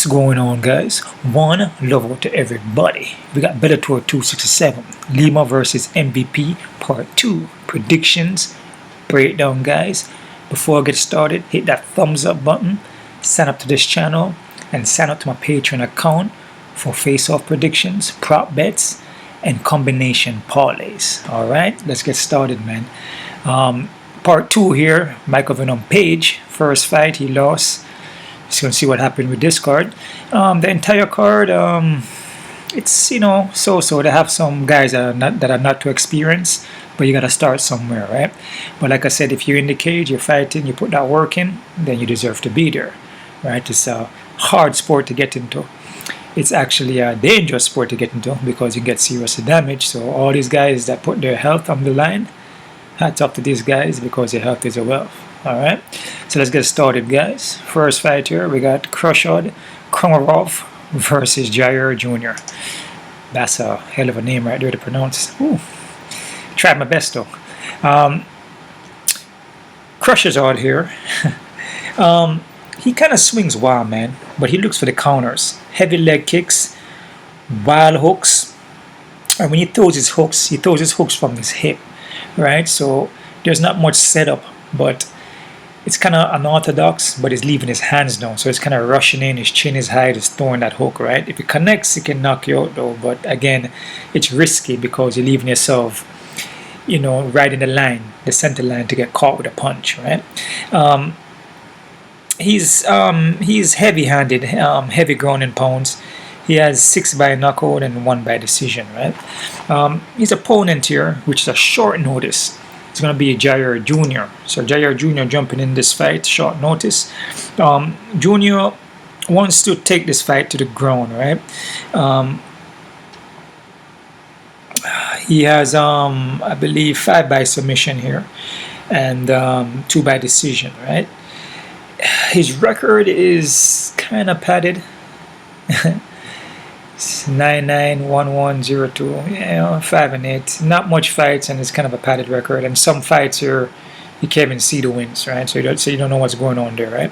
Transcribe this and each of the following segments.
What's going on, guys? One love out to everybody. We got Bellator 267, Lima versus MVP Part 2. Predictions, breakdown, guys. Before I get started, hit that thumbs up button, sign up to this channel, and sign up to my Patreon account for face-off predictions, prop bets, and combination parlays. Alright, let's get started, man. Part 2 here, Michael Venom Page. First fight, he lost. Just gonna see what happened with this card. The entire card, it's so. They have some guys that are not too experienced, but you gotta start somewhere, right? But like I said, if you're in the cage, you're fighting, you put that work in, then you deserve to be there, right? It's a hard sport to get into. It's actually a dangerous sport to get into because you get serious damage. So all these guys that put their health on the line, hats off to these guys because their health is a wealth. Alright, so let's get started, guys. First fight here, we got Khurshed Kakhorov versus Jair Jr. That's a hell of a name right there to pronounce. Ooh. Tried my best though. Khurshed out here. He kind of swings wild, man, but he looks for the counters. Heavy leg kicks, wild hooks. And when he throws his hooks from his hip, right? So there's not much setup, but it's kind of unorthodox, but he's leaving his hands down, so it's kind of rushing in. His chin is high, just throwing that hook, right? If it connects, it can knock you out, though. But again, it's risky because you're leaving yourself, right in the line, the center line, to get caught with a punch, right? He's heavy-handed, heavy ground in pounds. He has 6 by knockout and 1 by decision, right? His opponent here, which is a short notice, it's going to be Jair Jr. So Jair Jr. jumping in this fight, short notice. Jr. wants to take this fight to the ground, right? He has, I believe, 5 by submission here and 2 by decision, right? His record is kind of padded. 9-9-1-1-0-2, 5-8. Not much fights, and it's kind of a padded record. And some fights here, you can't even see the wins, right? So you don't know what's going on there, right?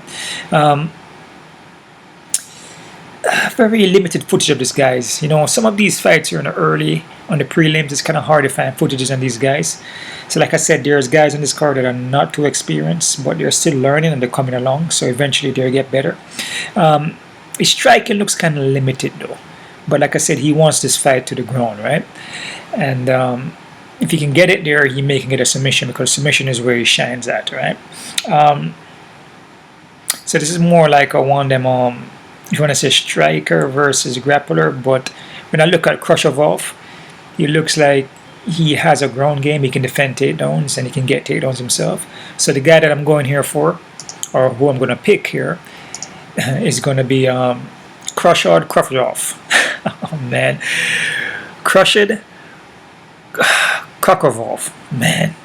Very limited footage of these guys. Some of these fights here in the early, on the prelims, it's kind of hard to find footages on these guys. So like I said, there's guys on this card that are not too experienced, but they're still learning and they're coming along. So eventually they'll get better. His striking looks kind of limited though. But like I said, he wants this fight to the ground, right? And if he can get it there, he may get a submission because submission is where he shines at, right? So this is more like a one of them, if you want to say striker versus grappler. But when I look at Khurshed, he looks like he has a ground game. He can defend takedowns and he can get takedowns himself. So the guy that I'm going here for, or who I'm going to pick here, is going to be Khurshed Kakhorov. Oh man, Khurshed Kakhorov. Man,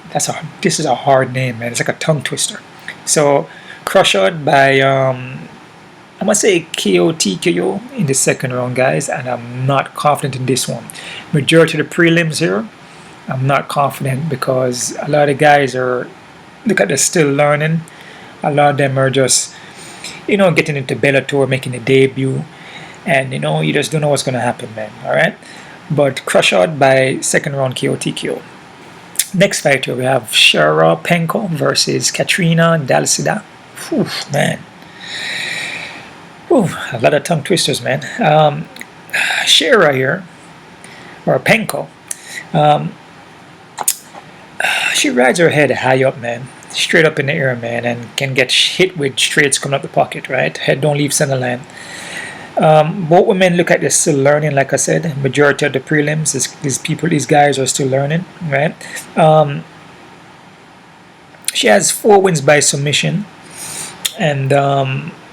this is a hard name, man. It's like a tongue twister. So Khurshed by I'm gonna say TKO in the second round, guys, and I'm not confident in this one. Majority of the prelims here, I'm not confident because a lot of guys they're still learning. A lot of them are just getting into Bellator, making a debut. And you just don't know what's going to happen, man. Alright? But Khurshed by second round TKO. Next fight here we have Chiara Penco versus Katharina Dalisda. Whew, man. Whew, a lot of tongue twisters, man. Shira here, or Penko. She rides her head high up, man. Straight up in the air, man, and can get hit with straights coming up the pocket, right? Head don't leave center line. Both women look like they're still learning. Like I said, majority of the prelims, these guys are still learning, right? She has 4 wins by submission and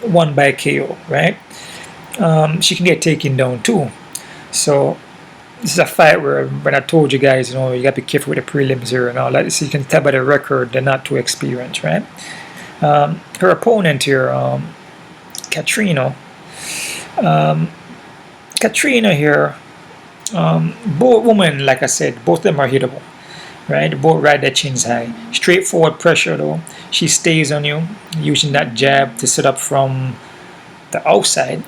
1 by KO, right? She can get taken down too. So this is a fight where, when I told you guys, you gotta be careful with the prelims here and all that. So you can tell by the record they're not too experienced, right? Her opponent here, Katrina here, both women, like I said, both of them are hittable, right? Both ride their chins high. Straightforward pressure though. She stays on you, using that jab to set up from the outside.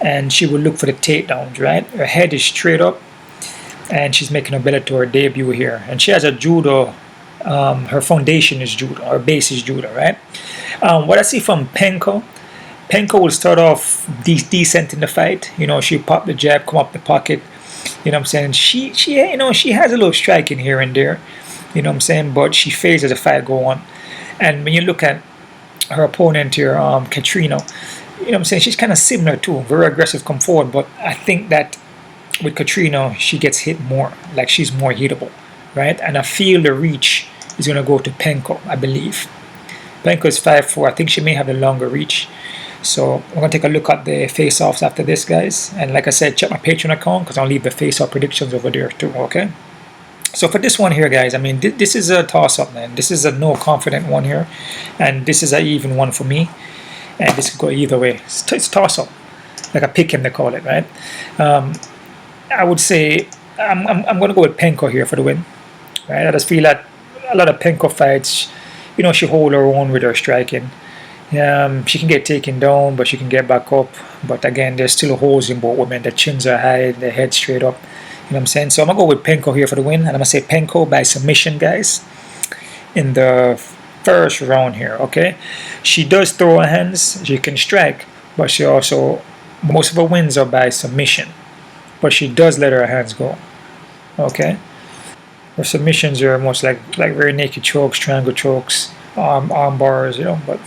and she will look for the takedowns, right? Her head is straight up, and she's making a Bellator debut here. And she has a judo, her foundation is judo, her base is judo, right? What I see from Penko will start off decent in the fight. You know, she pop the jab, come up the pocket. You know what I'm saying? She you know, she has a little striking here and there. You know what I'm saying? But she fades as the fight go on. And when you look at her opponent here, Katharina, you know what I'm saying? She's kind of similar too, very aggressive, come forward. But I think that with Katharina, she gets hit more, like she's more hittable, right? And I feel the reach is going to go to Penko, I believe. Penko is 5'4". I think she may have the longer reach. So we're going to take a look at the face-offs after this, guys. And like I said, check my Patreon account because I'll leave the face-off predictions over there too, okay? So for this one here, guys, I mean, this is a toss-up, man. This is a no-confident one here. And this is an even one for me. And this could go either way. It's toss-up. Like a pick him, they call it, right? I would say I'm going to go with Penko here for the win. Right? I just feel that a lot of Penko fights, you know, she hold her own with her striking. She can get taken down, but she can get back up. But again, there's still holes in both women. The chins are high, the head straight up. You know what I'm saying? So I'm going to go with Penko here for the win. And I'm going to say Penko by submission, guys, in the first round here, okay? She does throw her hands. She can strike, but she also, most of her wins are by submission. But she does let her hands go, okay? Her submissions are most like very naked chokes, triangle chokes, arm bars, you know. But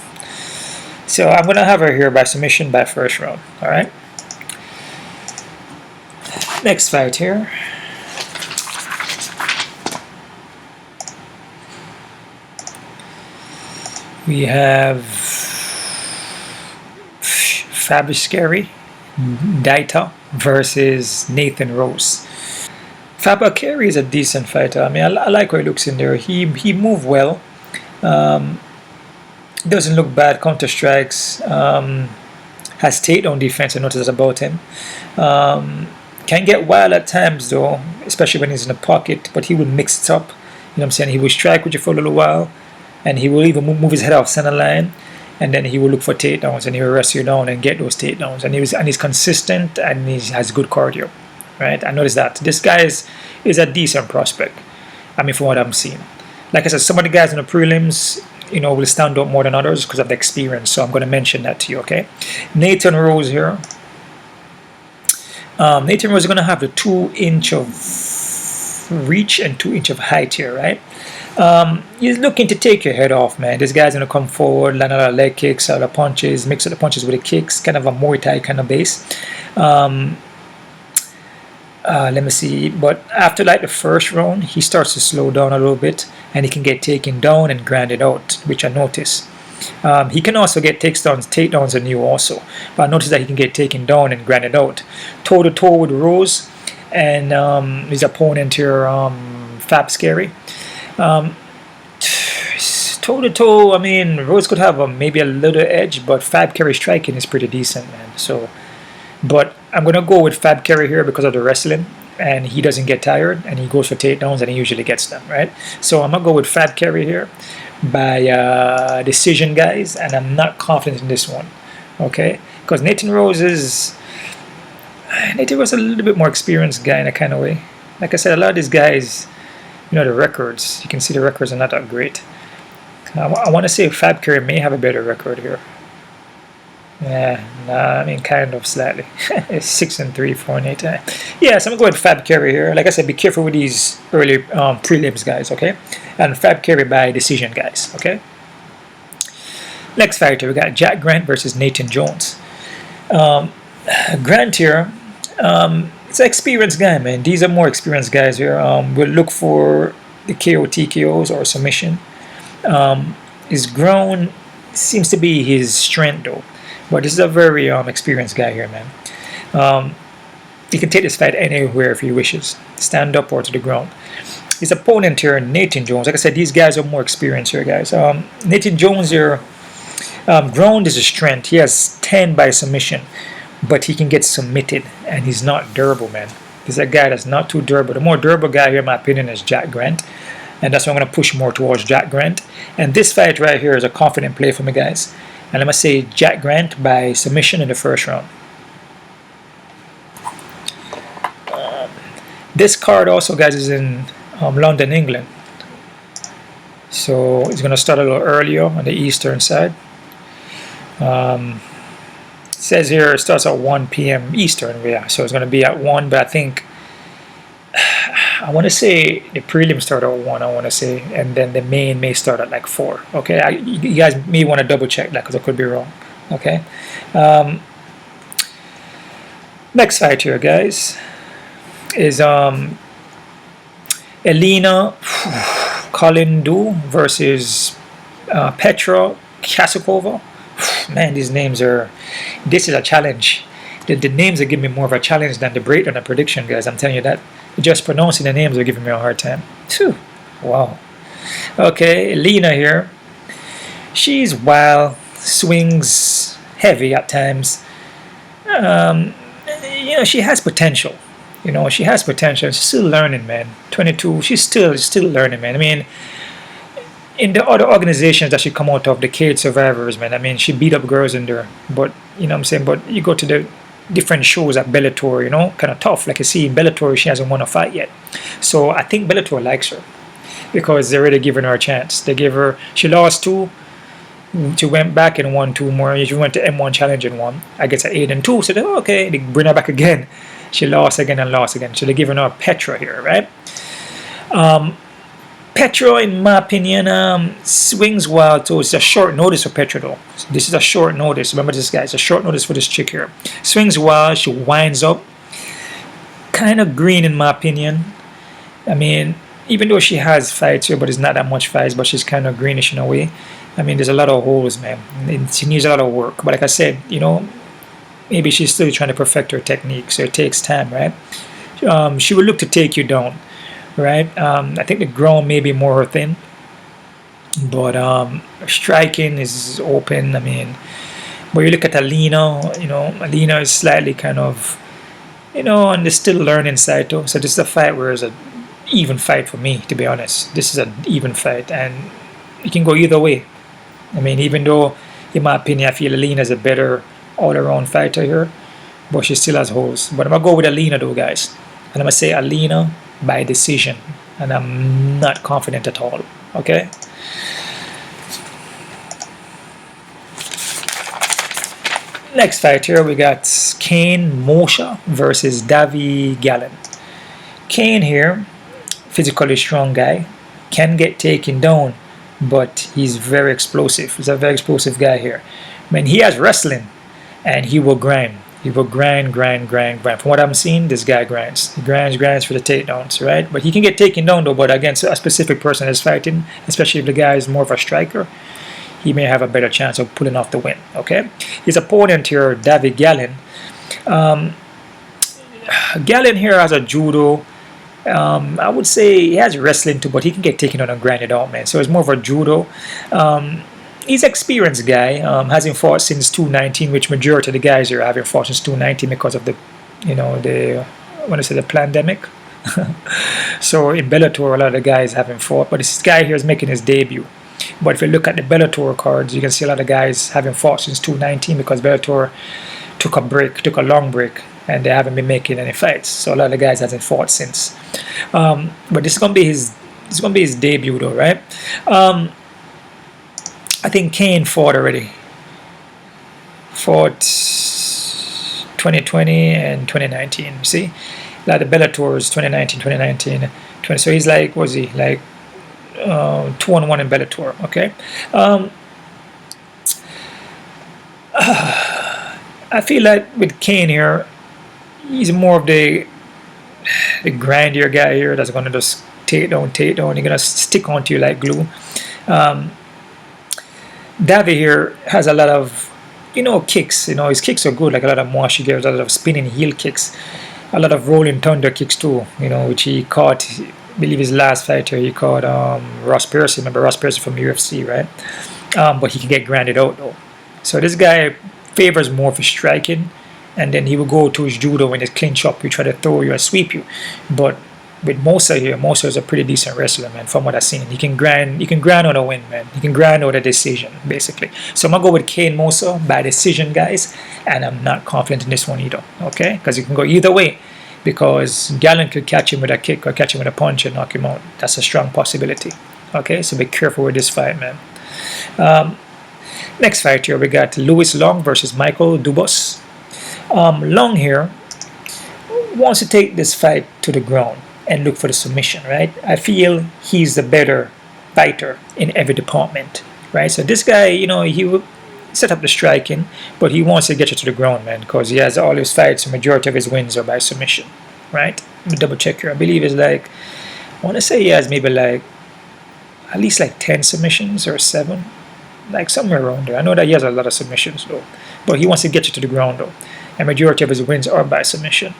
so I'm gonna have her here by submission by first round. All right. Next fight here. We have Fabacary, Diatta versus Nathan Rose. Fabacary is a decent fighter. I mean, I like how he looks in there. He moved well. Doesn't look bad. Counter strikes. Has takedown defense. I noticed about him. Can get wild at times though, especially when he's in the pocket. But he would mix it up. You know what I'm saying? He will strike with you for a little while, and he will even move his head off center line. And then he will look for takedowns, and he will wrestle you down and get those takedowns. And he's consistent, and he has good cardio, right? I noticed that this guy is a decent prospect. I mean, from what I'm seeing, like I said, some of the guys in the prelims, you know, will stand out more than others because of the experience. So I'm going to mention that to you, okay? Nathan Rose here. Nathan Rose is going to have the 2-inch of reach and 2-inch of height here, right? He's looking to take your head off, man. This guy's going to come forward, land a lot of leg kicks, a lot of punches, mix up the punches with the kicks, kind of a Muay Thai kind of base. Let me see. But after like the first round, he starts to slow down a little bit, and he can get taken down and grounded out, which I notice. He can also get takedowns on you also. But I noticed that he can get taken down and grounded out. Toe-to-toe with Rose and his opponent here, Fabacary. Toe-to-toe, I mean, Rose could have maybe a little edge, but Fabacary striking is pretty decent, man. So, but I'm going to go with Fabacary here because of the wrestling, and he doesn't get tired, and he goes for takedowns, and he usually gets them, right? So I'm going to go with Fabacary here by decision, guys, and I'm not confident in this one, okay? Because Nathan Rose is a little bit more experienced guy in a kind of way. Like I said, a lot of these guys, you know, the records, you can see the records are not that great. I want to say Fabacary may have a better record here. Yeah, nah, I mean, kind of slightly. It's 6-3, 4-8. Yeah, so I'm going to go with Fabacary here. Like I said, be careful with these early prelims, guys, okay? And Fabacary by decision, guys, okay? Next fighter, we got Jack Grant versus Nathan Jones. Grant here, it's an experienced guy, man. These are more experienced guys here. We'll look for the KO, TKOs, or submission. His ground seems to be his strength, though. But this is a very experienced guy here, man. He can take this fight anywhere if he wishes. Stand up or to the ground. His opponent here, Nathan Jones. Like I said, these guys are more experienced here, guys. Nathan Jones here, ground is a strength. He has 10 by submission, but he can get submitted, and he's not durable, man. He's a guy that's not too durable. The more durable guy here, in my opinion, is Jack Grant. And that's why I'm going to push more towards Jack Grant. And this fight right here is a confident play for me, guys. And I'm going to say Jack Grant by submission in the first round. This card also, guys, is in London, England. So it's going to start a little earlier on the eastern side. It says here it starts at 1 p.m. Eastern, yeah. So it's going to be at 1, but I think, I want to say the prelim start at 1, I want to say, and then the main may start at like 4. Okay, you guys may want to double check that because I could be wrong. Okay. Next fight here, guys, is Elina Kallionidou versus Petra Castkova. Man, these names are. This is a challenge. The names are giving me more of a challenge than the breakdown and prediction, guys. I'm telling you that. Just pronouncing the names are giving me a hard time. Phew. Wow. Okay, Lena here. She's wild, swings heavy at times. You know, she has potential. You know, she has potential. She's still learning, man. 22. She's still learning, man. I mean, in the other organizations that she come out of, the Cage Survivors, man. I mean, she beat up girls in there. But you know what I'm saying. But you go to the different shows at Bellator, you know, kind of tough. Like you see in Bellator, she hasn't won a fight yet. So I think Bellator likes her because they're already giving her a chance. They give her. She lost 2. She went back and won 2 more. She went to M1 Challenge and won. I guess at 8-2. So they, okay, they bring her back again. She lost again and lost again. So they're giving her Petra here, right? Petra, in my opinion, swings wild. So it's a short notice for Petra, though. So this is a short notice. Remember this, guy. It's a short notice for this chick here. Swings wild. She winds up. Kind of green, in my opinion. I mean, even though she has fights here, but it's not that much fights, but she's kind of greenish in a way. I mean, there's a lot of holes, man. She needs a lot of work. But like I said, you know, maybe she's still trying to perfect her technique, so it takes time, right? She will look to take you down, right? I think the ground may be more her thing, but striking is open. I mean, but you look at Elina, you know, Elina is slightly kind of, you know, on the still learning side too. So this is a fight where it's an even fight for me, to be honest. This is an even fight, and it can go either way. I mean, even though, in my opinion, I feel Elina is a better all-around fighter here, but she still has holes. But I'm going to go with Elina, though, guys. And I'm going to say Elina by decision. And I'm not confident at all. Okay? Next fight here, we got Kane Mousah versus Davy Gallon. Kane here, physically strong guy, can get taken down, but he's very explosive. He's a very explosive guy here. I mean, he has wrestling, and he will grind. He will grind. From what I'm seeing, this guy grinds. He grinds for the takedowns, right? But he can get taken down, though, but against a specific person is fighting, especially if the guy is more of a striker, he may have a better chance of pulling off the win, okay? His opponent here, David Gallon. Gallon here has a judo. I would say he has wrestling too, but he can get taken on and grinded out, man. So it's more of a judo. He's an experienced guy. Hasn't fought since 2019, which majority of the guys here haven't fought since 2019 because of the, you know, the pandemic. So in Bellator, a lot of the guys haven't fought, but this guy here is making his debut. But if you look at the Bellator cards, you can see a lot of guys haven't fought since 2019 because Bellator took a long break, and they haven't been making any fights. So a lot of the guys hasn't fought since. But this is gonna be his debut, though, right? I think Kane fought already. Fought 2020 and 2019. You see, like the Bellators 2019, 20. So he's like, was he like 2-1 in Bellator? Okay. I feel like with Kane here, he's more of the grindier guy here that's going to just take down. He's going to stick onto you like glue. Davy here has a lot of, you know, kicks. You know, his kicks are good, like a lot of Moashi gives, a lot of spinning heel kicks, a lot of rolling thunder kicks too, you know, which he caught, I believe his last fight here, he caught Ross Pearson. Remember Ross Pearson from UFC, right? But he can get grounded out though. So this guy favors more for striking, and then he will go to his judo when it's clinch up. He try to throw you and sweep you. But with Mousah here, Mousah is a pretty decent wrestler, man, from what I've seen. He can grind out a win, man. He can grind out a decision, basically. So I'm going to go with Kane Mousah by decision, guys. And I'm not confident in this one either, okay? Because it can go either way. because Gallen could catch him with a kick or catch him with a punch and knock him out. That's a strong possibility. Okay, so be careful with this fight, man. Next fight here, we got Louis Long versus Michael Dubois. Long here wants to take this fight to the ground and look for the submission, right? I feel he's the better fighter in every department, right? So this guy, you know, he will set up the striking, but he wants to get you to the ground, man, because he has all his fights, the majority of his wins are by submission, right? Let me double check here. I believe it's like, I want to say he has maybe like at least like 10 submissions or 7, like somewhere around there. I know that he has a lot of submissions though, but he wants to get you to the ground though, and majority of his wins are by submission.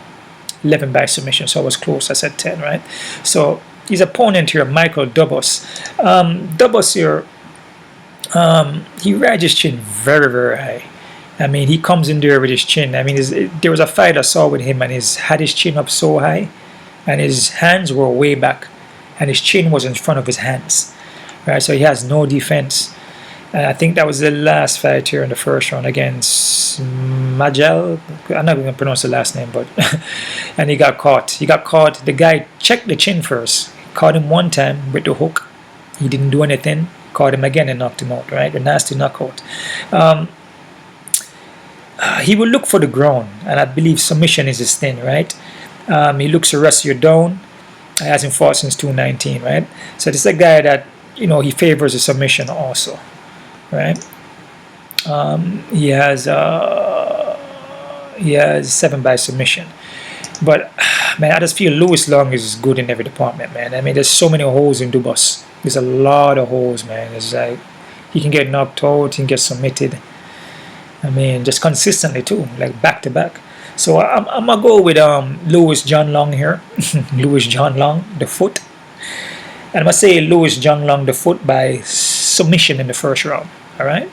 11 by submission, so I was close. I said 10, right? So his opponent here, Michael Dubois. Dubois here, he rides his chin very, very high. I mean, he comes in there with his chin. I mean, there was a fight I saw with him, and he had his chin up so high, and his hands were way back, and his chin was in front of his hands, right? So he has no defense. And I think that was the last fight here in the first round against Majel. I'm not going to pronounce the last name, but and he got caught. He got caught. The guy checked the chin first. Caught him one time with the hook. He didn't do anything. Caught him again and knocked him out, right? A nasty knockout. He will look for the ground, and I believe submission is his thing, right? He looks to wrestle you down. He hasn't fought since 2019, right? So this is a guy that, you know, he favors the submission also, right? He has 7 by submission, but man, I just feel Louis Long is good in every department, man. I mean, there's so many holes in Dubois. There's a lot of holes, man. It's like he can get knocked out, he can get submitted. I mean, just consistently too, like back to back. So I'm gonna go with Louis John Long here. Louis John Long, the foot. And I'm gonna say Louis John Long, the foot, by submission in the first round. All right.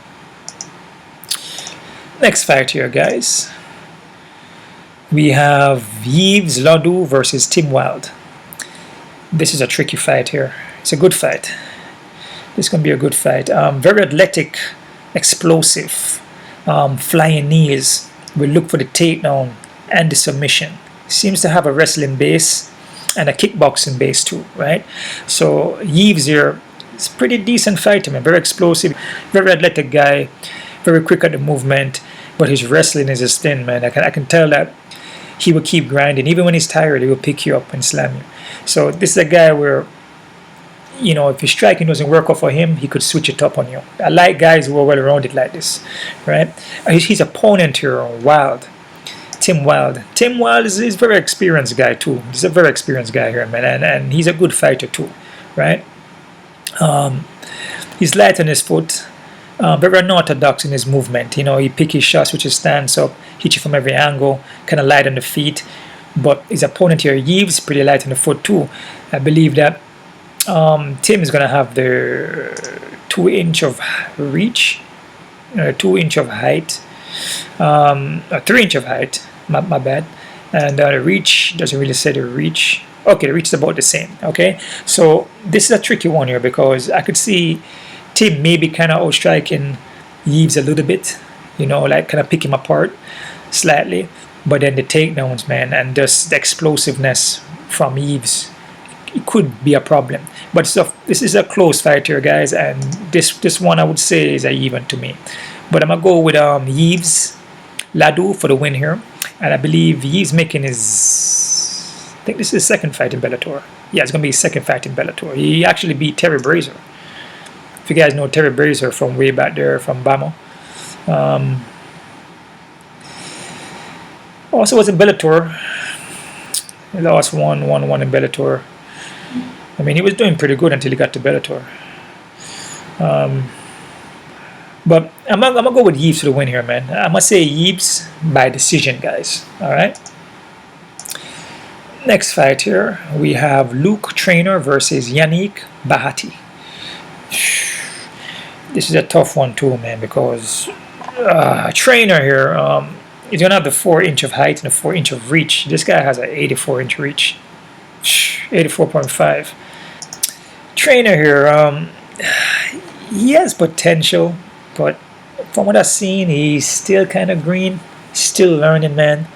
Next fight here, guys. We have Yves Landu versus Tim Wilde. This is a tricky fight here. It's a good fight. This is gonna be a good fight. Very athletic, explosive, flying knees. We look for the takedown and the submission. Seems to have a wrestling base and a kickboxing base too, right? So Yves here is pretty decent fighter, man. Very explosive, very athletic guy, very quick at the movement, but his wrestling is his thing, man. I can tell that he will keep grinding. Even when he's tired, he will pick you up and slam you. So this is a guy where, you know, if his striking doesn't work out for him, he could switch it up on you. I like guys who are well-rounded like this, right? His opponent here, Wilde, Tim Wilde. Tim Wilde is a very experienced guy too. He's a very experienced guy here, man, and he's a good fighter too, right? He's light on his foot, very unorthodox in his movement. You know, he pick his shots with his stance up, hit you from every angle, kind of light on the feet. But his opponent here, Yves, pretty light on the foot too. I believe that Tim is going to have the 2-inch of reach, 2-inch of height, 3-inch of height, my bad. And the reach doesn't really say the reach. Okay, the reach is about the same. Okay, so this is a tricky one here because I could see Tim maybe kind of outstriking Yves a little bit, you know, like kind of pick him apart slightly. But then the takedowns, man, and just the explosiveness from Yves, it could be a problem. But so this is a close fight here, guys, and this one I would say is a even to me. But I'm gonna go with Yves Landu for the win here, and I believe Yves making his, I think this is his second fight in Bellator. Yeah, it's gonna be his second fight in Bellator. He actually beat Terry Brazier. If you guys know Terry Brazier from way back there from Bama. Also was in Bellator. He lost 1-1 in Bellator. I mean, he was doing pretty good until he got to Bellator. But I'm gonna go with Yves to the win here, man. I'm gonna say Yves by decision, guys. All right. Next fight here, we have Luke Trainer versus Yannick Bahati. This is a tough one too, man, because Trainer here, he's gonna have the 4-inch of height and the 4-inch of reach. This guy has an 84-inch reach, 84.5. Trainer here, he has potential, but from what I've seen, he's still kind of green, still learning, man.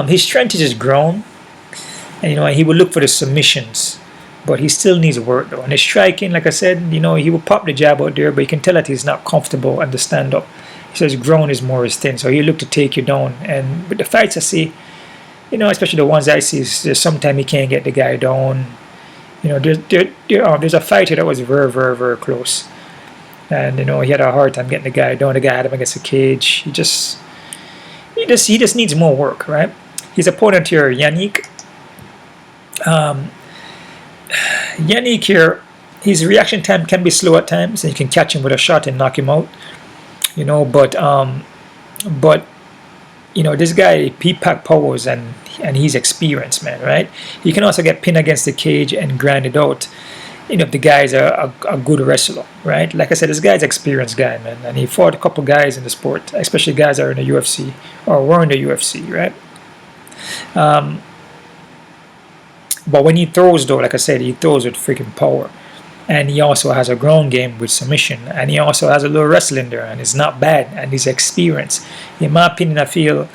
His strength is just grown, And he will look for the submissions, but he still needs work though. And the striking, like I said, he will pop the jab out there, but you can tell that he's not comfortable at the stand up. He says ground is more his thing, so he'll look to take you down. And with the fights I see, especially the ones I see, there's sometimes he can't get the guy down. There's a fight here that was very, very, very close. And he had a hard time getting the guy down. The guy had him against the cage. He just needs more work, right? His opponent here, Yannick. Yannick here, his reaction time can be slow at times, and you can catch him with a shot and knock him out. But this guy, he pack powers and he's experienced, man, right? He can also get pinned against the cage and grind it out. If the guy's a good wrestler, right? Like I said, this guy's an experienced guy, man, and he fought a couple guys in the sport, especially guys that are in the UFC or were in the UFC, right? But when he throws, though, like I said, he throws with freaking power. And he also has a ground game with submission. And he also has a little wrestling there. And it's not bad. And he's experienced. In my opinion, I feel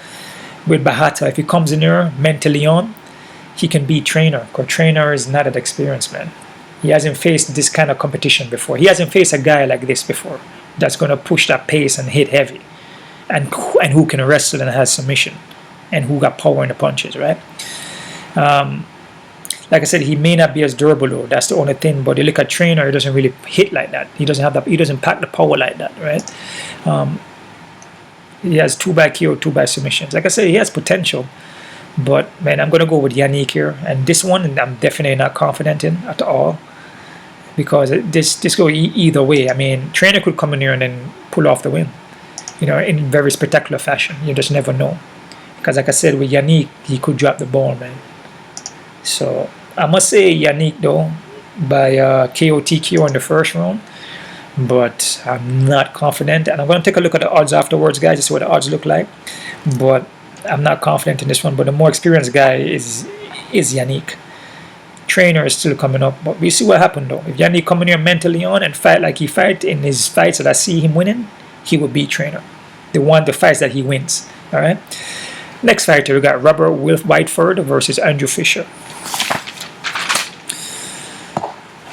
with Bahati, if he comes in here mentally on, he can beat Trainer. Because Trainer is not that experienced, man. He hasn't faced this kind of competition before. He hasn't faced a guy like this before. That's going to push that pace and hit heavy. And who can wrestle and has submission. And who got power in the punches, right? Like I said, he may not be as durable though. That's the only thing. But you look at Trainer, he doesn't really hit like that. He doesn't pack the power like that, right? He has 2x KO, 2x submissions. Like I said, he has potential. But man, I'm gonna go with Yannick here. And this one, I'm definitely not confident in at all. Because this go either way. I mean, Trainer could come in here and then pull off the win. In very spectacular fashion. You just never know. Because like I said, with Yannick, he could drop the ball, man. So I must say Yannick though by KO TKO in the first round, but I'm not confident. And I'm going to take a look at the odds afterwards, guys, to see what the odds look like. But I'm not confident in this one. But the more experienced guy is Yannick. Trainer is still coming up, but we see what happened though. If Yannick come in here mentally on and fight like he fight in his fights that I see him winning, he will beat Trainer. The fights that he wins. All right. Next fighter, we got Robert Whiteford versus Andrew Fisher.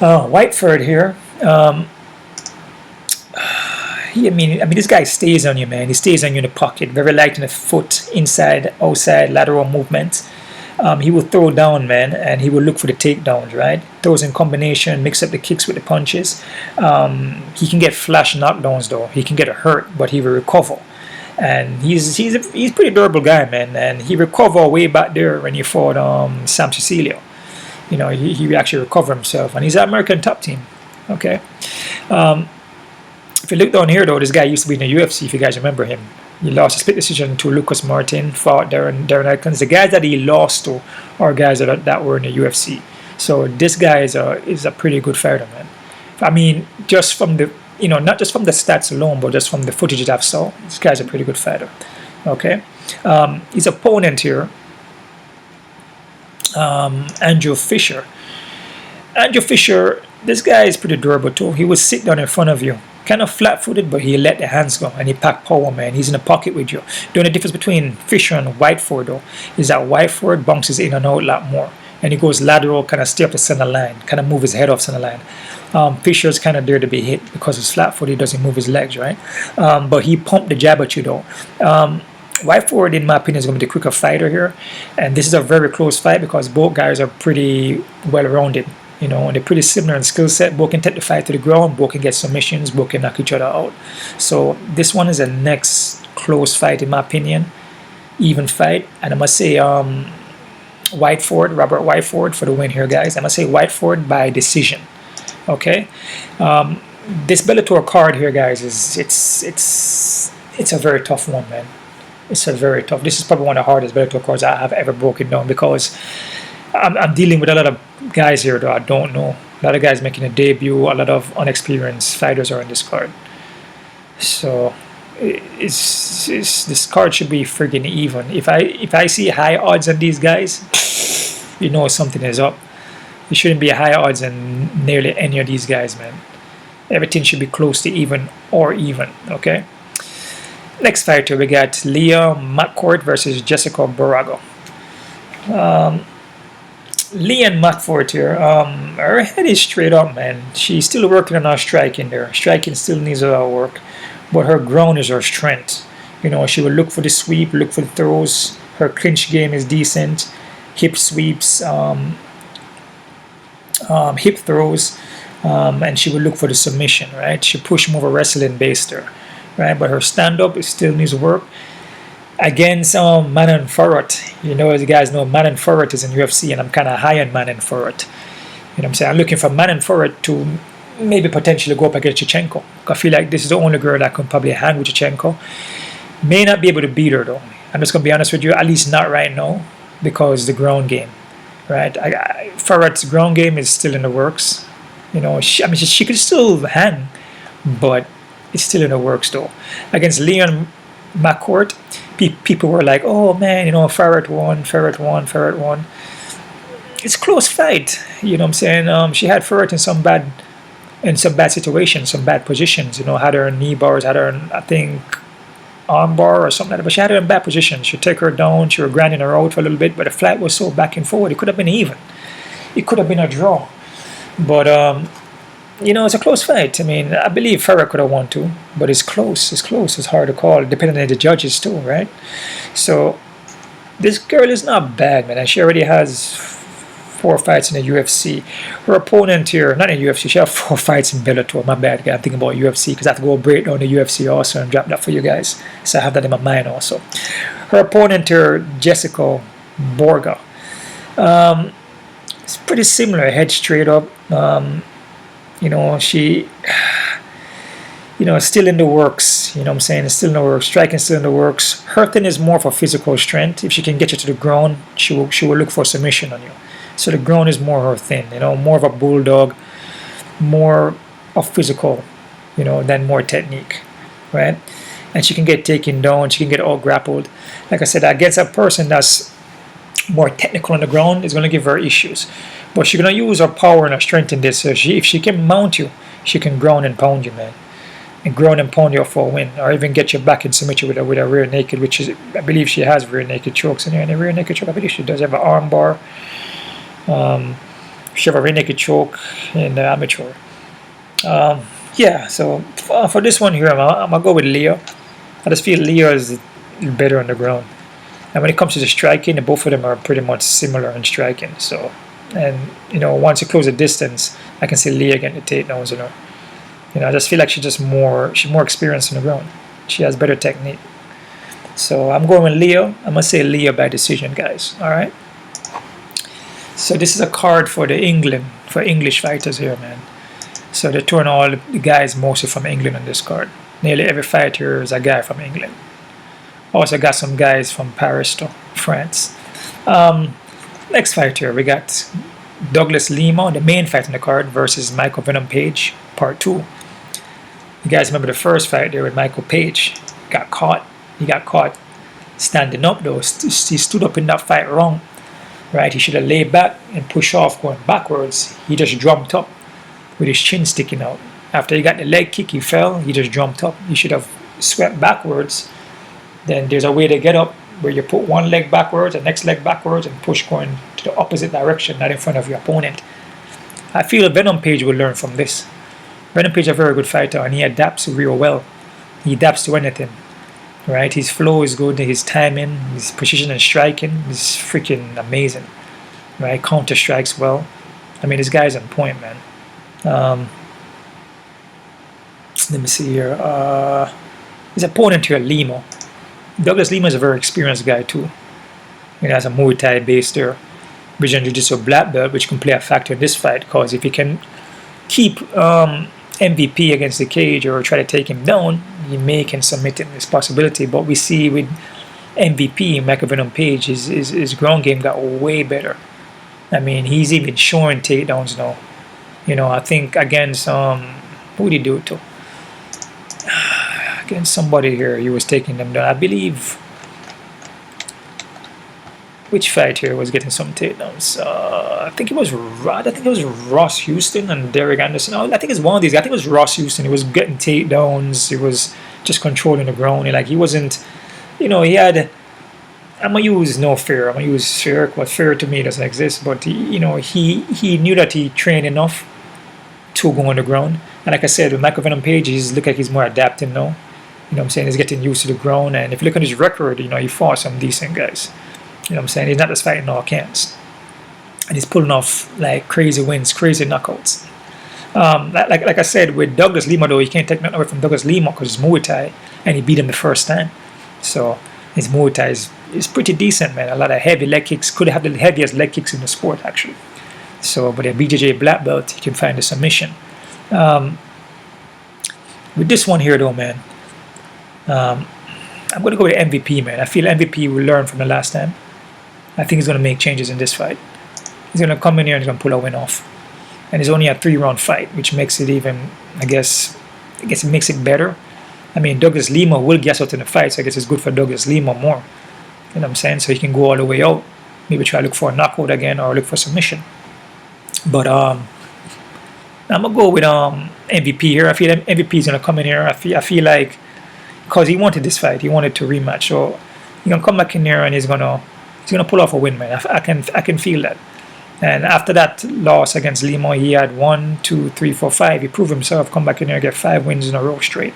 Whiteford here. I mean, this guy stays on you, man. He stays on you in the pocket. Very light in the foot, inside, outside, lateral movements. He will throw down, man, and he will look for the takedowns, right? Throws in combination, mix up the kicks with the punches. He can get flash knockdowns, though. He can get hurt, but he will recover. And he's a pretty durable guy, man. And he recovered way back there when he fought Sam Cecilio. He actually recovered himself. And he's an American top team. Okay. If you look down here, though, this guy used to be in the UFC, if you guys remember him. He lost a split decision to Lucas Martin, fought Darren Atkins. The guys that he lost to are guys that were in the UFC. So this guy is a pretty good fighter, man. I mean, just from the not just from the stats alone, but just from the footage that I've saw, this guy's a pretty good fighter. Okay, his opponent here, Andrew Fisher. Andrew Fisher, this guy is pretty durable too. He will sit down in front of you, kind of flat-footed, but he let the hands go and he pack power, man. He's in the pocket with you. The only difference between Fisher and Whiteford though is that Whiteford bounces in and out a lot more, and he goes lateral, kind of stay up the center line, kind of move his head off center line. Fisher's kind of there to be hit because he's flat-footed. He doesn't move his legs, right? But he pumped the jab at you though. Whiteford, in my opinion, is going to be the quicker fighter here, and this is a very close fight because both guys are pretty well-rounded. And they're pretty similar in skill set. Both can take the fight to the ground. Both can get submissions. Both can knock each other out. So this one is a next close fight, in my opinion. Even fight, and I must say, Robert Whiteford for the win here, guys. I must say Whiteford by decision. Okay, this Bellator card here, guys, it's a very tough one, man. It's a very tough. This is probably one of the hardest Bellator cards I have ever broken down because I'm dealing with a lot of guys here that I don't know. A lot of guys making a debut. A lot of unexperienced fighters are on this card. So this card should be friggin' even. If I see high odds on these guys, something is up. It shouldn't be high odds on nearly any of these guys, man. Everything should be close to even or even, okay? Next fighter, we got Leah McCourt versus Jessica Borga. Leah and McCourt here. Her head is straight up, man. She's still working on her striking there. Striking still needs a lot of work, but her ground is her strength. You know, she will look for the sweep, look for the throws. Her clinch game is decent. Hip sweeps, hip throws, and she will look for the submission, right? She push more of a wrestling based there, right? But her stand up still needs work. Against Manon Farrot, you know, as you guys know, Manon Farrot is in UFC, and I'm kind of high on Manon Farrot. You know what I'm saying? I'm looking for Manon Farrot to maybe potentially go up against Chookagian. I feel like this is the only girl that can probably hang with Chookagian. May not be able to beat her though. I'm just gonna be honest with you, at least not right now, because the ground game, right? Farrot's ground game is still in the works. You know, she could still hang, but it's still in the works though. Against Leon McCourt, people were like, "Oh man, you know, Farrot won." It's a close fight. You know what I'm saying? She had Farrot in some bad situations, some bad positions. You know, had her in knee bars, had her in, I think, arm bar or something like that. But she had her in bad positions. She took her down. She was grinding her out for a little bit, but the fight was so back and forward. It could have been even. It could have been a draw. But you know, it's a close fight. I mean, I believe Farrah could have won too, but it's close. It's close. It's hard to call, depending on the judges too, right? So this girl is not bad, man, and she already has 4 fights in the UFC. Her opponent here, not in the UFC, she has 4 fights in Bellator. My bad, I'm thinking about UFC because I have to go break down the UFC also and drop that for you guys. So I have that in my mind also. Her opponent here, Jessica Borga. It's pretty similar, head straight up. You know, she, you know, still in the works. You know what I'm saying? It's still in the works. Striking still in the works. Her thing is more for physical strength. If she can get you to the ground, she will look for submission on you. So the ground is more her thing. You know, more of a bulldog, more of physical, you know, than more technique, right? And she can get taken down. She can get all grappled. Like I said, against a person that's more technical on the ground is going to give her issues. But she's going to use her power and her strength in this. So if she can mount you, she can ground and pound you, man. And ground and pound you for a win. Or even get you back and submit you with a rear naked, which is, I believe she has rear naked chokes in there. And a rear naked choke, I believe she does have an arm bar. She have a rear naked choke in the amateur. Yeah, so for this one here, I'm going to go with Leah. I just feel Leah is better on the ground. And when it comes to the striking, both of them are pretty much similar in striking. So, and you know, once you close the distance, I can see Leah getting the takedowns. You know, I just feel like she's more experienced on the ground. She has better technique. So I'm going with Leah. I'm gonna say Leah by decision, guys. All right. So this is a card for English fighters here, man. So they're throwing all the guys mostly from England on this card. Nearly every fighter is a guy from England. Also got some guys from Paris to France. Next fight here, we got Douglas Lima, the main fight in the card, versus Michael Venom Page, part 2. You guys remember the first fight there with Michael Page? Got caught. He got caught standing up though. He stood up in that fight wrong. Right? He should have laid back and pushed off going backwards. He just jumped up with his chin sticking out. After he got the leg kick, he fell. He just jumped up. He should have swept backwards. Then there's a way to get up where you put one leg backwards, the next leg backwards, and push going to the opposite direction, not in front of your opponent. I feel Venom Page will learn from this. Venom Page is a very good fighter, and he adapts real well. He adapts to anything, right? His flow is good, his timing, his precision and striking is freaking amazing, right? Counter strikes well. I mean, this guy's on point, man. Let me see here. His opponent here, Lima. Douglas Lima is a very experienced guy too. He has a Muay Thai base there. Brazilian Jiu-Jitsu black belt, which can play a factor in this fight, because if he can keep MVP against the cage or try to take him down, he can submit him. This possibility. But we see with MVP, Michael Venom Page, his ground game got way better. I mean, he's even showing takedowns now. You know, I think against who did he do it to? Against somebody here, he was taking them down. I believe, which fight here was getting some takedowns? I think it was Ross Houston and Derek Anderson. I think it's one of these. I think it was Ross Houston. He was getting takedowns. He was just controlling the ground. He wasn't, you know, he had I'm gonna use no fear. I'm gonna use fear. But fear to me doesn't exist. But he knew that he trained enough to go on the ground. And like I said, with Michael Venom Page, he's look like he's more adapting now. You know what I'm saying? He's getting used to the ground. And if you look at his record, he fought some decent guys. You know what I'm saying? He's not just fighting all cans. And he's pulling off like crazy wins, crazy knockouts. Like I said, with Douglas Lima though, you can't take nothing away from Douglas Lima because it's Muay Thai, and he beat him the first time. So his Muay Thai is pretty decent, man. A lot of heavy leg kicks. Could have the heaviest leg kicks in the sport, actually. So, but a BJJ black belt, you can find the submission. With this one here, though, man, I'm going to go with MVP, man. I feel MVP will learn from the last time. I think he's going to make changes in this fight. He's going to come in here and he's going to pull a win off. And it's only a 3-round fight, which makes it even, I guess it makes it better. I mean, Douglas Lima will get out in the fight, so I guess it's good for Douglas Lima more. You know what I'm saying? So he can go all the way out. Maybe try to look for a knockout again or look for submission. But I'm gonna go with MVP here. I feel MVP is gonna come in here. I feel like because he wanted this fight, he wanted to rematch. So he's gonna come back in here and he's gonna pull off a win, man. I can feel that. And after that loss against Lima, he had 1, 2, 3, 4, 5. He proved himself. Come back in here and get 5 wins in a row straight.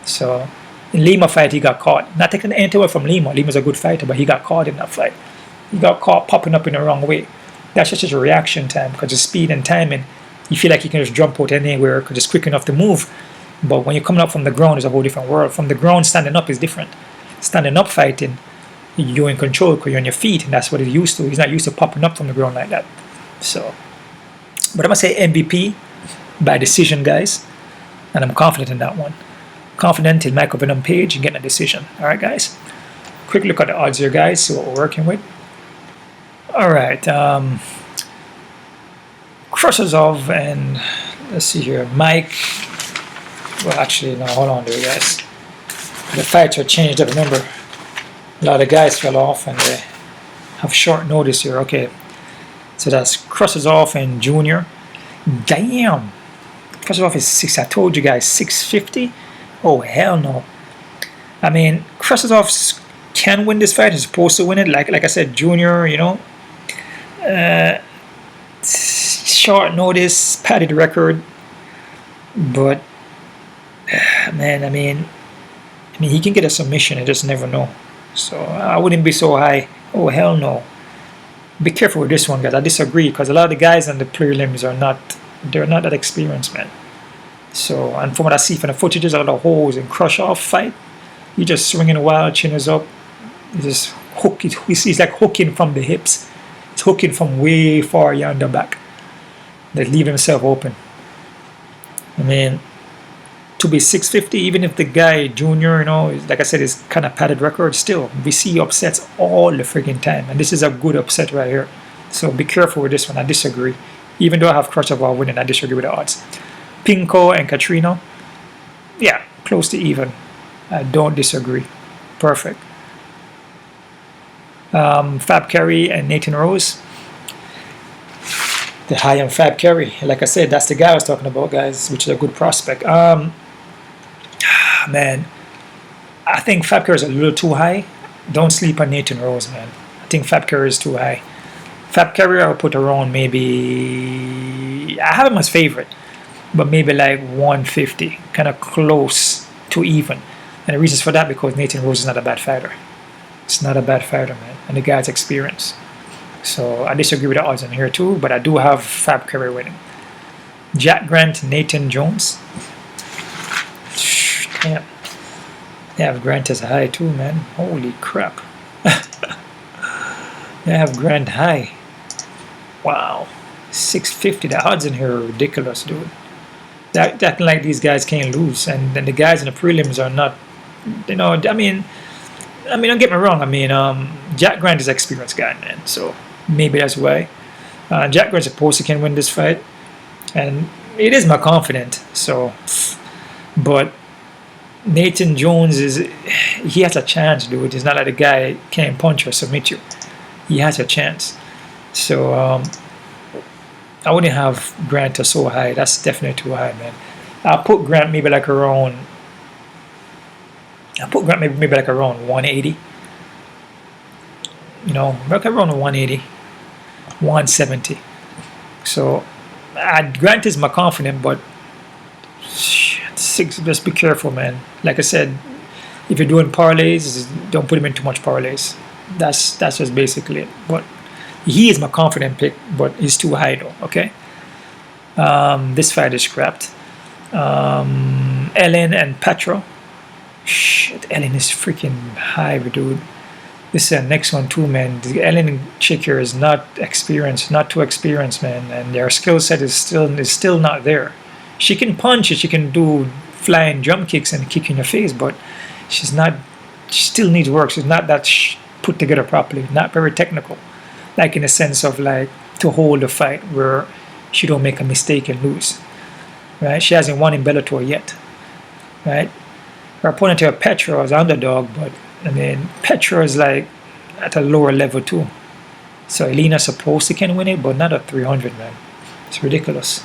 So in Lima fight, he got caught. Not taking anything away from Lima. Lima's a good fighter, but he got caught in that fight. He got caught popping up in the wrong way. That's just a reaction time because the speed and timing, you feel like you can just jump out anywhere because it's quick enough to move. But when you're coming up from the ground, it's a whole different world. From the ground, standing up is different. Standing up fighting, you're in control because you're on your feet, and that's what he's used to. He's not used to popping up from the ground like that. So, but I'm going to say MVP by decision, guys. And I'm confident in that one. Confident in Michael Venom Page and getting a decision. All right, guys. Quick look at the odds here, guys. See what we're working with. All right. Khurshed and let's see here. Mike. Well, actually, no, hold on there, guys. The fights are changed up. Remember, a lot of guys fell off and they have short notice here. Okay. So that's Khurshed and Junior. Damn. Khurshed is 6. I told you guys, 650. Oh, hell no. I mean, Khurshed can win this fight. He's supposed to win it. Like I said, Junior, short notice, padded record. But, man, I mean, he can get a submission. I just never know. So I wouldn't be so high. Oh, hell no. Be careful with this one, guys. I disagree because a lot of the guys on the prelims are not that experienced, man. So, and from what I see from the footage, there's a lot of holes in Khurshed fight. He just swinging wild, chin is up. He just hook it. He's like hooking from the hips. He's hooking from way far yonder back. They leave himself open. I mean, to be 650, even if the guy Junior, like I said, is kind of padded record, still we see upsets all the freaking time, and this is a good upset right here. So be careful with this one. I disagree. Even though I have Khurshed winning, I disagree with the odds. Penko and Katharina, yeah, close to even. I don't disagree. Perfect. Fabacary and Nathan Rose. The high on Fabacary. Like I said, that's the guy I was talking about, guys, which is a good prospect. Man, I think Fabacary is a little too high. Don't sleep on Nathan Rose, man. I think Fabacary is too high. Fabacary I would put around maybe, I have him as favorite, but maybe like 150, kind of close to even. And the reasons for that, because Nathan Rose is not a bad fighter. It's not a bad fighter, man, and the guy's experienced. So I disagree with the odds in here too, but I do have Fabacary winning. Jack Grant, Nathan Jones. Damn. They have Grant as high too, man. Holy crap. They have Grant high. Wow. 650. The odds in here are ridiculous, dude. They're acting like these guys can't lose, and then the guys in the prelims are not. I mean, don't get me wrong. I mean, Jack Grant is an experienced guy, man. So maybe that's why. Jack Grant's supposed to can win this fight, and it is my confident. So, but Nathan Jones he has a chance, dude. It's not like the guy can't punch or submit you. He has a chance. So I wouldn't have Grant so high. That's definitely too high, man. I'll put Grant maybe like around. I'll put Grant maybe like around 180. you know, around 180, 170. So, grant is my confident, but shit, just be careful, man. Like I said, if you're doing parlays, don't put him in too much parlays. That's just basically it. But he is my confident pick, but he's too high though. Okay. This fight is scrapped. Ellen and Petra. Shit, Ellen is freaking high, dude. This is the next one too, man. The Ellen chick here is not experienced, not too experienced, man, and their skill set is still not there. She can punch, she can do flying jump kicks and kick in your face, but she's not. She still needs work. She's not that put together properly. Not very technical, like in the sense of like to hold the fight where she don't make a mistake and lose. Right? She hasn't won in Bellator yet. Right? Her opponent here, Petra, is underdog, but I mean, Petra is like at a lower level too. So Elina's supposed to can win it, but not at 300, man. It's ridiculous.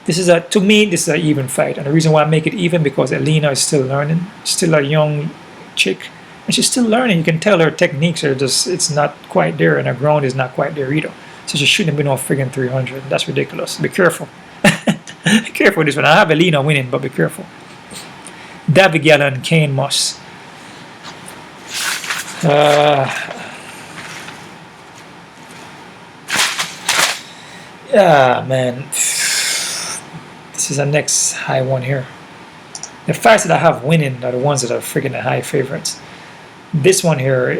To me, this is an even fight. And the reason why I make it even, because Elina is still learning. Still a young chick. And she's still learning. You can tell her techniques are just, it's not quite there, and her ground is not quite there either. So she shouldn't be no friggin' 300. That's ridiculous. Be careful. Be careful with this one. I have Elina winning, but be careful. Davy and Kane Mousah. Yeah, man. This is the next high one here. The fights that I have winning are the ones that are freaking the high favorites. This one here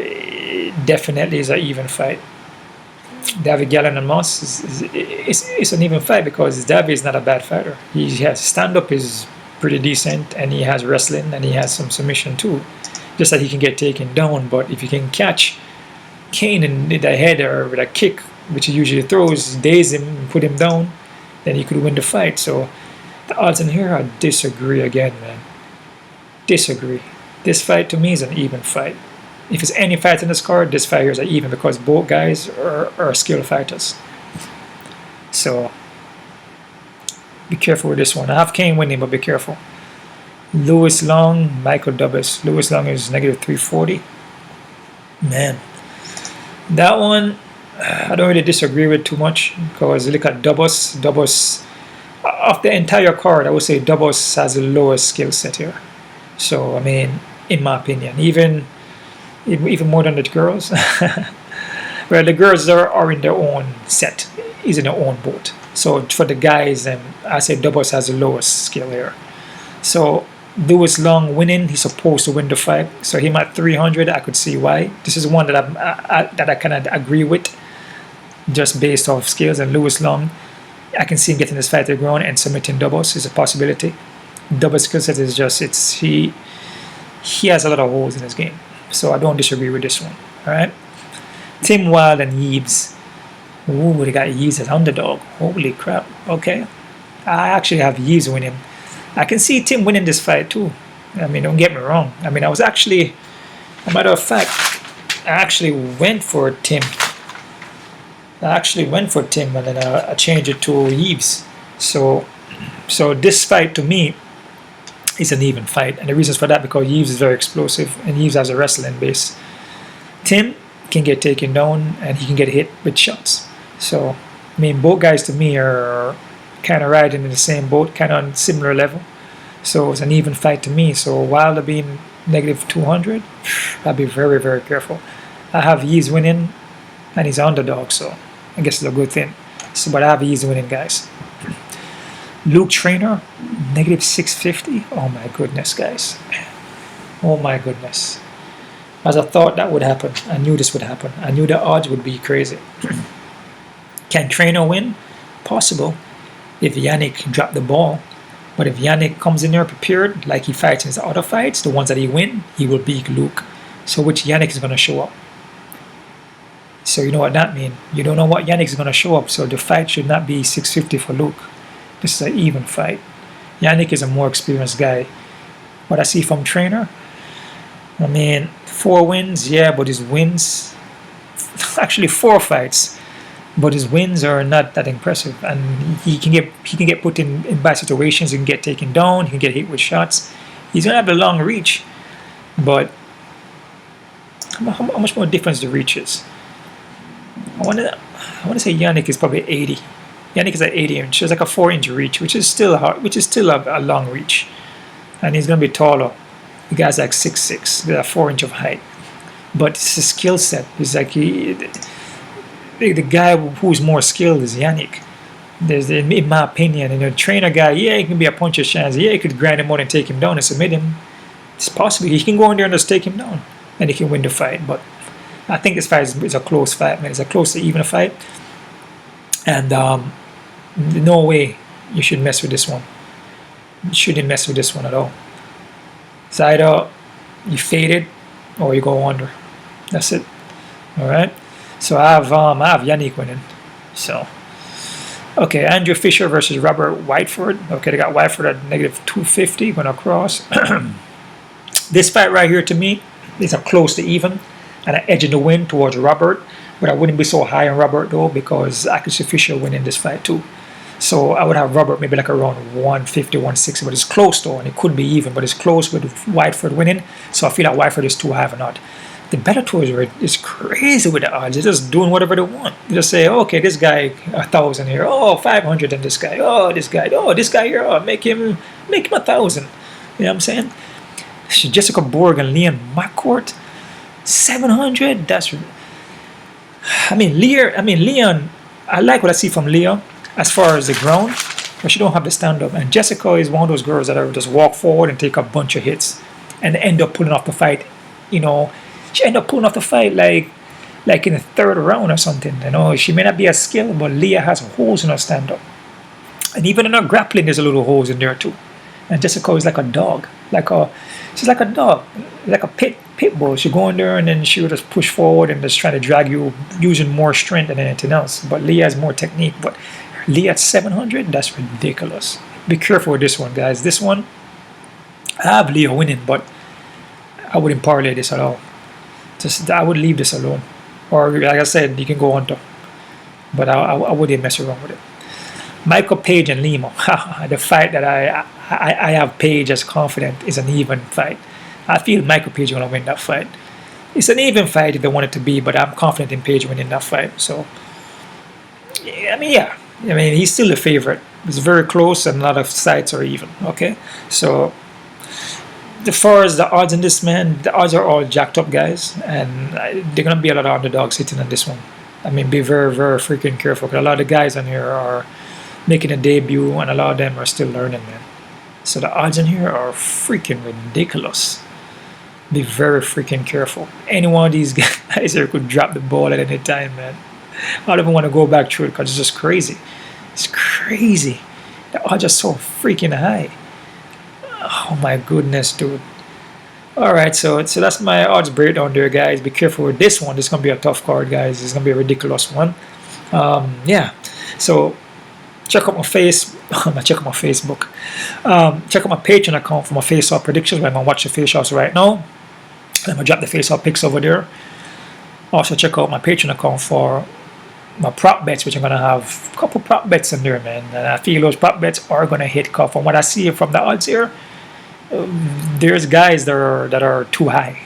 definitely is an even fight. Davy and Mousah is an even fight because Davy is not a bad fighter. He has stand-up is pretty decent, and he has wrestling, and he has some submission too. Just that he can get taken down, but if you can catch Kane in the head or with a kick, which he usually throws, daze him and put him down, then he could win the fight. So the odds in here, I disagree again, man. Disagree. This fight to me is an even fight. If there's any fights in this card, this fight here is an even because both guys are skilled fighters. So be careful with this one. I have Kane winning, but be careful. Lewis Long, Michael Dubois. Lewis Long is negative 340. Man, that one I don't really disagree with too much because look at Dubois. Dubois, of the entire card, I would say Dubois has the lowest skill set here. So I mean, in my opinion, even more than the girls. Well, the girls are in their own set, is in their own boat. So for the guys, I say Dubois has the lowest skill here. So Lewis Long winning, he's supposed to win the fight. So him at 300, I could see why. This is one that I kind of agree with, just based off skills. And Lewis Long, I can see him getting this fight to the ground and submitting Dubois is a possibility. Dubois' skill set is just he has a lot of holes in his game. So I don't disagree with this one. All right. Tim Wilde and Yves. Ooh, they got Yves as underdog. Holy crap. Okay. I actually have Yves winning. I can see Tim winning this fight too. I mean, don't get me wrong. I mean, I was actually, a matter of fact, I actually went for Tim. And then I changed it to Yves. So this fight to me is an even fight. And the reasons for that, because Yves is very explosive and Yves has a wrestling base. Tim can get taken down and he can get hit with shots. So, I mean, both guys to me are kind of riding in the same boat, kind of on similar level. So it's an even fight to me. So Wilder being negative 200, I'll be very, very careful. I have Yves winning and he's underdog, so I guess it's a good thing. So, but I have Yves winning, guys. Luke Trainer, negative 650. Oh my goodness, guys. Oh my goodness. As I thought that would happen, I knew this would happen. I knew the odds would be crazy. Can Trainer win? Possible. If Yannick dropped the ball. But if Yannick comes in there prepared, like he fights in his other fights, the ones that he win, he will beat Luke. So which Yannick is going to show up? So you know what that means. You don't know what Yannick is going to show up. So the fight should not be 650 for Luke. This is an even fight. Yannick is a more experienced guy. What I see from Trainer, I mean, 4 wins, yeah, but his wins, actually 4 fights, but his wins are not that impressive. And he can get put in bad situations. He can get taken down. He can get hit with shots. He's gonna have a long reach, but how much more difference the reach is? I want to say Yannick is probably 80. Yannick is at 80 inch. It's like a 4-inch reach, which is still hard, which is still a long reach. And he's gonna be taller. The guy's like 6'6", with a 4-inch of height. But it's a skill set. It's like the guy who's more skilled is Yannick. In my opinion, and a trainer guy, yeah, he can be a puncher's chance. Yeah, he could grind him out and take him down and submit him. It's possible he can go in there and just take him down, and he can win the fight. But I think this fight is a close fight, man. It's a close to even fight, and no way you should mess with this one. You shouldn't mess with this one at all. It's either you fade it or you go under. That's it. All right. So I have Yannick winning. So. Okay, Andrew Fisher versus Robert Whiteford. Okay, they got Whiteford at -250, going across. This fight right here, to me, is a close to even, and an edge in the win towards Robert. But I wouldn't be so high on Robert, though, because I could see Fisher winning this fight, too. So I would have Robert maybe like around 150, 160, but it's close, though, and it could be even, but it's close with Whiteford winning. So I feel like Whiteford is too high or not. The Bellator is crazy with the odds. They're just doing whatever they want. They just say, okay, this guy 1,000 here. Oh, 500 and this guy. Oh, this guy. Oh, this guy here. Oh, make him 1,000. You know what I'm saying? Jessica Borga and Leah McCourt, 700. That's. Leon. I like what I see from Leah as far as the ground, but she don't have the stand up. And Jessica is one of those girls that just walk forward and take a bunch of hits, and end up pulling off the fight. You know. She ended up pulling off the fight like in the 3rd round or something. You know, she may not be as skilled, but Leah has holes in her stand-up. And even in her grappling, there's a little holes in there too. And Jessica is like a dog. She's like a dog, like a pit bull. She go in there and then she will just push forward and just try to drag you using more strength than anything else. But Leah has more technique. But Leah at 700, that's ridiculous. Be careful with this one, guys. This one, I have Leah winning, but I wouldn't parlay this at all. I would leave this alone, or like I said, you can go under, but I wouldn't mess around with it. Michael Page and Lima, the fight that I have Page as confident is an even fight. I feel Michael Page is gonna win that fight. It's an even fight if they want it to be, but I'm confident in Page winning that fight. So, yeah, he's still the favorite. It's very close, and a lot of sides are even. Okay, so. As far as the odds in this, man, the odds are all jacked up, guys, and they're gonna be a lot of underdogs sitting on this one. Be very, very freaking careful, because a lot of the guys on here are making a debut, and a lot of them are still learning, man. So the odds in here are freaking ridiculous. Be very freaking careful. Any one of these guys here could drop the ball at any time, man. I don't even want to go back through it because it's just crazy. It's crazy. The odds are so freaking high. Oh my goodness, dude. Alright, so that's my odds breakdown there, guys. Be careful with this one. This is going to be a tough card, guys. It's going to be a ridiculous one. Yeah. So, check out my check out my Facebook. Check out my Patreon account for my face-off predictions. I'm going to watch the face-offs right now. I'm going to drop the face-off picks over there. Also, check out my Patreon account for my prop bets, which I'm going to have a couple prop bets in there, man. And I feel those prop bets are going to hit. From what I see from the odds here, there's guys that are too high,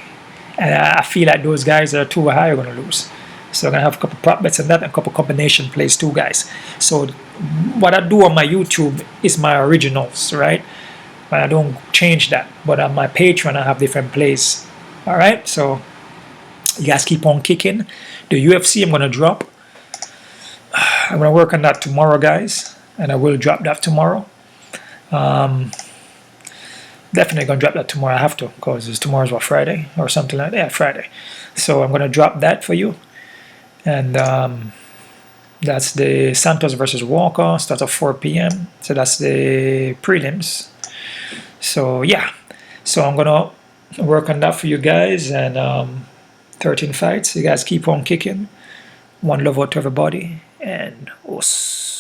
and I feel like those guys that are too high are going to lose. So I'm going to have a couple prop bets and that, and a couple combination plays too, guys. So what I do on my YouTube is my originals, right? But I don't change that. But on my Patreon, I have different plays. All right, so you guys keep on kicking. The UFC I'm going to drop. I'm going to work on that tomorrow, guys, and I will drop that tomorrow. Definitely going to drop that tomorrow. I have to, because tomorrow's what, Friday or something like that. Yeah, Friday. So I'm going to drop that for you. And that's the Santos versus Walker. Starts at 4 p.m. So that's the prelims. So yeah. So I'm going to work on that for you guys. And 13 fights. You guys keep on kicking. One love out to everybody. And us.